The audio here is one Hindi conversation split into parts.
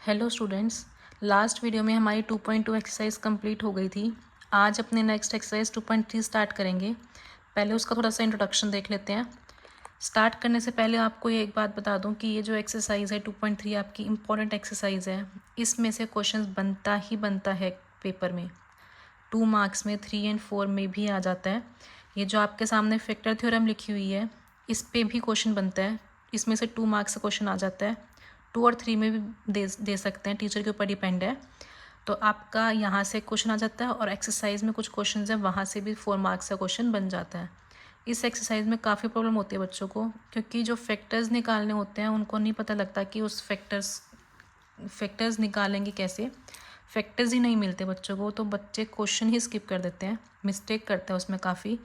हेलो स्टूडेंट्स, लास्ट वीडियो में हमारी 2.2 एक्सरसाइज कंप्लीट हो गई थी। आज अपने नेक्स्ट एक्सरसाइज 2.3 स्टार्ट करेंगे। पहले उसका थोड़ा सा इंट्रोडक्शन देख लेते हैं। स्टार्ट करने से पहले आपको ये एक बात बता दूं कि ये जो एक्सरसाइज है 2.3 आपकी इम्पॉर्टेंट एक्सरसाइज है। इसमें से क्वेश्चंस बनता ही बनता है पेपर में। 2 मार्क्स में 3 और 4 में भी आ जाता है। ये जो आपके सामने फैक्टर थ्योरम लिखी हुई है, इस पे भी क्वेश्चन बनता है। इसमें से 2 मार्क्स का क्वेश्चन आ जाता है। 2 और 3 में भी दे सकते हैं, टीचर के ऊपर डिपेंड है। तो आपका यहाँ से क्वेश्चन आ जाता है और एक्सरसाइज में कुछ क्वेश्चन हैं, वहाँ से भी 4 मार्क्स का क्वेश्चन बन जाता है। इस एक्सरसाइज में काफ़ी प्रॉब्लम होती है बच्चों को, क्योंकि जो फैक्टर्स निकालने होते हैं उनको नहीं पता लगता कि उस फैक्टर्स निकालेंगे कैसे। फैक्टर्स ही नहीं मिलते बच्चों को, तो बच्चे क्वेश्चन ही स्किप कर देते हैं, मिस्टेक करते हैं उसमें काफ़ी।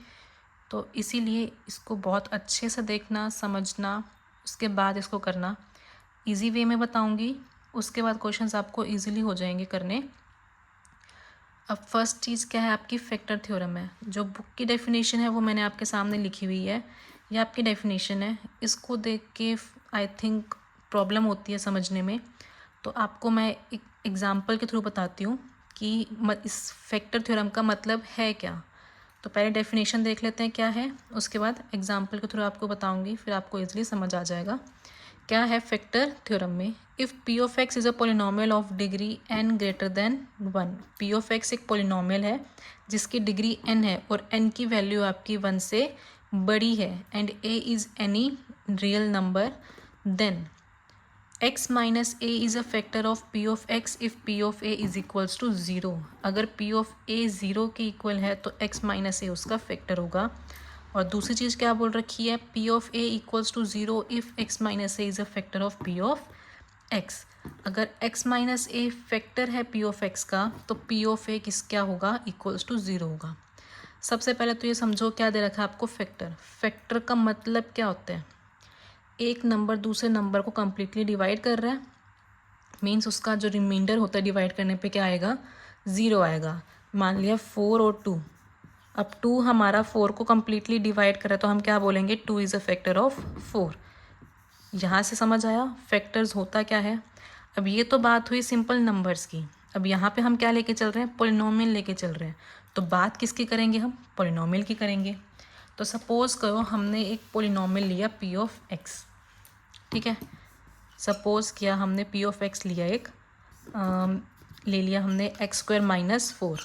तो इसीलिए इसको बहुत अच्छे से देखना, समझना, उसके बाद इसको करना। इजी वे में बताऊंगी, उसके बाद क्वेश्चंस आपको इजीली हो जाएंगे करने। अब फर्स्ट चीज़ क्या है, आपकी फैक्टर थ्योरम है। जो बुक की डेफिनेशन है वो मैंने आपके सामने लिखी हुई है, ये आपकी डेफिनेशन है। इसको देख के आई थिंक प्रॉब्लम होती है समझने में, तो आपको मैं एक एग्ज़ाम्पल के थ्रू बताती हूँ कि इस फैक्टर थ्योरम का मतलब है क्या। तो पहले डेफिनेशन देख लेते हैं क्या है, उसके बाद एग्जाम्पल के थ्रू आपको बताऊंगी, फिर आपको इजीली समझ आ जाएगा क्या है फैक्टर थ्योरम में। If P of x is a polynomial of degree n greater than 1। P of x एक पोलिनोमियल है जिसकी डिग्री n है और n की वैल्यू आपकी 1 से बड़ी है, and a is any real number, then x minus A is a factor of p of x if p of a is equals to 0। अगर p ऑफ a 0 के इक्वल है तो x माइनस ए उसका फैक्टर होगा। और दूसरी चीज़ क्या बोल रखी है, p of a equals to 0 if x minus A is a factor of p of x। अगर x माइनस ए फैक्टर है p ऑफ x का, तो p ऑफ a किस क्या होगा, इक्वल्स टू 0 होगा। सबसे पहले तो ये समझो क्या दे रखा है आपको फैक्टर। फैक्टर का मतलब क्या होता है, एक नंबर दूसरे नंबर को कम्प्लीटली डिवाइड कर रहा है, मीन्स उसका जो रिमाइंडर होता है डिवाइड करने पे क्या आएगा, 0 आएगा। मान लिया 4 और 2, अब 2 हमारा 4 को कम्प्लीटली डिवाइड कर रहा है, तो हम क्या बोलेंगे, 2 इज़ अ फैक्टर ऑफ 4। यहाँ से समझ आया फैक्टर्स होता क्या है। अब ये तो बात हुई सिंपल नंबर्स की। अब यहाँ पे हम क्या लेके चल रहे हैं, पोलिनोमियल लेके चल रहे हैं। तो बात किसकी करेंगे, हम पोलिनोमियल की करेंगे। तो सपोज़ करो हमने एक पोलिनोमियल लिया p ऑफ x, ठीक है। सपोज़ किया हमने p ऑफ x लिया एक, ले लिया हमने x² माइनस 4,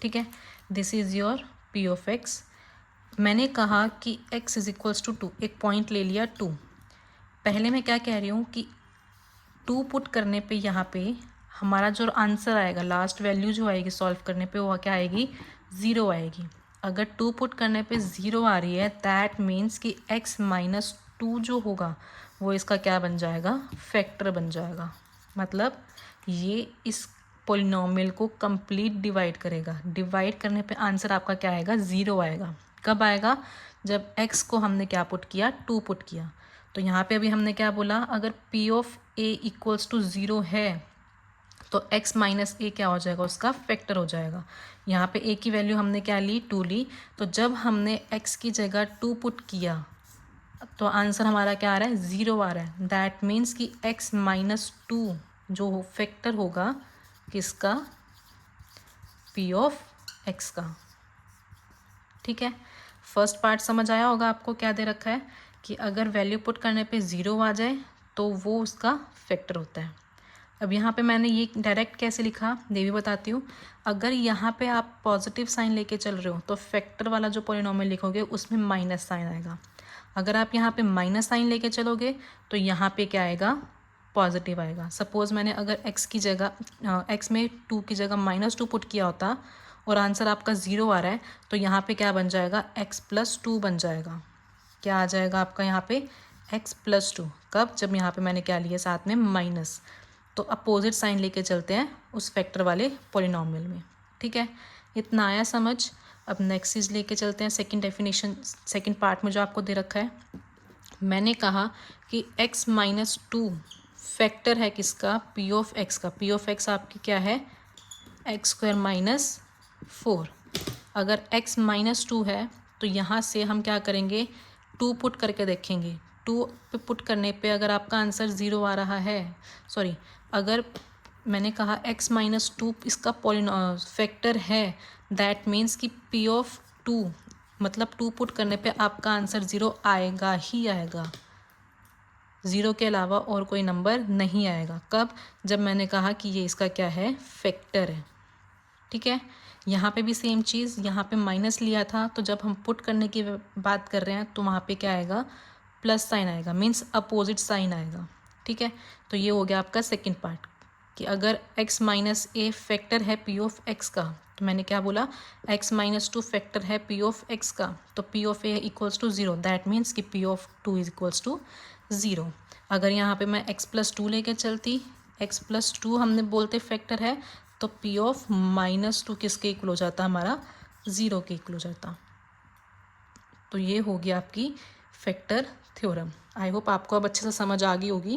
ठीक है। This is your p of x। मैंने कहा कि x इज़ इक्वल्स टू 2, एक पॉइंट ले लिया 2। पहले मैं क्या कह रही हूँ कि 2 पुट करने पे यहाँ पे हमारा जो आंसर आएगा, लास्ट वैल्यू जो आएगी सॉल्व करने पे, वो क्या आएगी, 0 आएगी। अगर 2 पुट करने पे 0 आ रही है, दैट मीन्स कि x माइनस 2 जो होगा वो इसका क्या बन जाएगा, फैक्टर बन जाएगा। मतलब ये इस पोलिनोमियल को कंप्लीट डिवाइड करेगा। डिवाइड करने पे आंसर आपका क्या आएगा, 0 आएगा। कब आएगा, जब x को हमने क्या पुट किया, 2 पुट किया। तो यहाँ पे अभी हमने क्या बोला, अगर p of a equals to 0 है तो x माइनस ए क्या हो जाएगा, उसका फैक्टर हो जाएगा। यहाँ पे a की वैल्यू हमने क्या ली, 2 ली। तो जब हमने x की जगह 2 पुट किया तो आंसर हमारा क्या आ रहा है, 0 आ रहा है। दैट मीन्स कि x माइनस 2 जो फैक्टर होगा किसका, p ऑफ x का, ठीक है। फर्स्ट पार्ट समझ आया होगा आपको, क्या दे रखा है कि अगर वैल्यू पुट करने पे 0 आ जाए तो वो उसका फैक्टर होता है। अब यहाँ पे मैंने ये डायरेक्ट कैसे लिखा ये भी बताती हूँ। अगर यहाँ पे आप पॉजिटिव साइन लेके चल रहे हो तो फैक्टर वाला जो पोलिनोमियल लिखोगे उसमें माइनस साइन आएगा। अगर आप यहाँ पे माइनस साइन लेके चलोगे तो यहाँ पे क्या आएगा, पॉजिटिव आएगा। सपोज़ मैंने अगर x की जगह x में 2 की जगह -2 पुट किया होता और आंसर आपका 0 आ रहा है, तो यहाँ पे क्या बन जाएगा, x प्लस 2 बन जाएगा। क्या आ जाएगा आपका यहाँ पे, x प्लस 2। कब, जब यहाँ पे मैंने क्या लिया साथ में माइनस। तो अपोजिट साइन लेके चलते हैं उस फैक्टर वाले पोलिनोमियल में, ठीक है। इतना आया समझ। अब नेक्स्ट चीज़ लेके चलते हैं, सेकंड डेफिनेशन, सेकंड पार्ट में जो आपको दे रखा है। मैंने कहा कि x माइनस 2 फैक्टर है किसका, p ऑफ x का। p ऑफ x आपकी क्या है, x² माइनस 4। अगर x माइनस 2 है तो यहाँ से हम क्या करेंगे, 2 पुट करके देखेंगे। 2 पे पुट करने पे अगर आपका आंसर 0 आ रहा है, सॉरी, अगर मैंने कहा x-2 इसका फैक्टर है, दैट मीन्स कि p ऑफ 2 मतलब 2 पुट करने पे आपका आंसर 0 आएगा ही आएगा, 0 के अलावा और कोई नंबर नहीं आएगा। कब? जब मैंने कहा कि ये इसका क्या है, फैक्टर है। ठीक है, यहाँ पे भी सेम चीज़, यहाँ पे माइनस लिया था, तो जब हम पुट करने की बात कर रहे हैं तो वहाँ पे क्या आएगा, प्लस साइन आएगा, मीन्स अपोजिट साइन आएगा। ठीक है, तो ये हो गया आपका सेकंड पार्ट कि अगर x-a फैक्टर है p ऑफ x का, तो मैंने क्या बोला, x-2 फैक्टर है p ऑफ x का, तो p of a equals to 0, that means कि p of 2 is equals to 0। अगर यहाँ पे मैं x+2 लेके चलती, x+2 हमने बोलते फैक्टर है, तो p ऑफ -2 किसके इक्वल हो जाता, हमारा 0 के इक्वल हो जाता। तो ये हो गया आपकी फैक्टर थ्योरम। आई होप आपको अब अच्छे से समझ आ गई होगी।